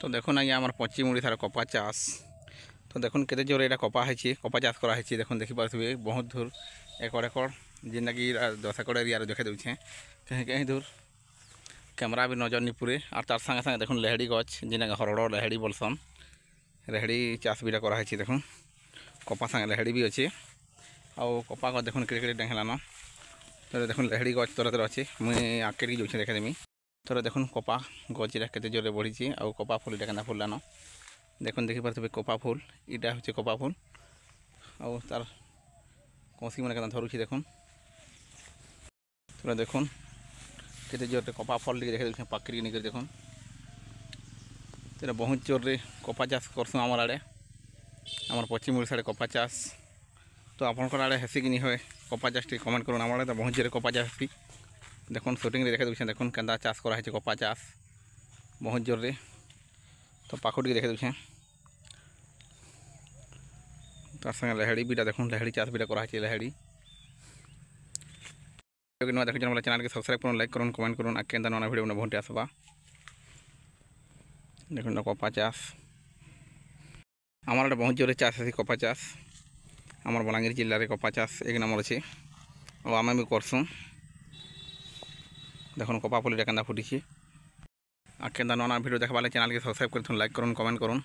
तो देखुन आज्ञा आम पश्चिम ओडिशार कपा चाष तो देखुन केते जोर एटा कपा है कपा चाष करा है देखुन देखिपे बहुत दूर एकड़ एकड़ जेनटा कि 10 एकड़ एरिया देखे दूचे कहीं कहीं दूर कैमरा भी नजर नहीं पूरे और तार संगे संगे देखुन लेहड़ी गछ जेना हरड़ लेहड़ी बोलसन लेहड़ी चाष भी करा है देखुन कपा संगे लेहड़ी भी अच्छे आउ कपा गछ देखुन केड़े डेंगलान तो देखुन लेहड़ी गछ तरह तरह अच्छे मुझे आगे जाऊँ देखेदेमी तो देखुन कपा गच के जोरे बढ़ी आउ कपा फुल इटा फुलान देखुन देखिपे कपा फुल इटा हूँ कपा फुल आउ तार कसी मैंने धरुची देखुन तो देखुन के जोर कपा फल देखे पाकरी नहीं देखुन तो बहुत जोर रे कपा चाष करसुँ आमर आड़े आमर पश्चिम ओडिशा कपा चाष तो आपंकर आड़े हेसी कि नहीं हुए कपा चाष टी कमेंट करूँ आम आड़े तो बहुत जोर कपा चाष हेसी देखुन शूटिंग देखे दूसरे देखुन केन्दा चाष करा है कपा चाष बहुत जोर रे तो पाखुटी देखे दूसरे तार संगे लेहड़ी बीटा देखुन लेहड़ी चाष बीटा करा है लेहड़ी देखुन मतलब चैनल के सब्सक्राइब करूँ लाइक करूँ कमेंट करूँ आके नया वीडियो बहुत आसबा देखुन कपा चाष आमर बहुत जोर चाष है कपा चाष आमर बलांगीर जिले में कपा चाष 1 नंबर अच्छे और आम भी करसुँ देखुन कपा फुल केन्दा फुटी आ केन्दा नया वीडियो देखा चैनल के सब्सक्राइब कर लाइक करूँ कमेंट करूँ।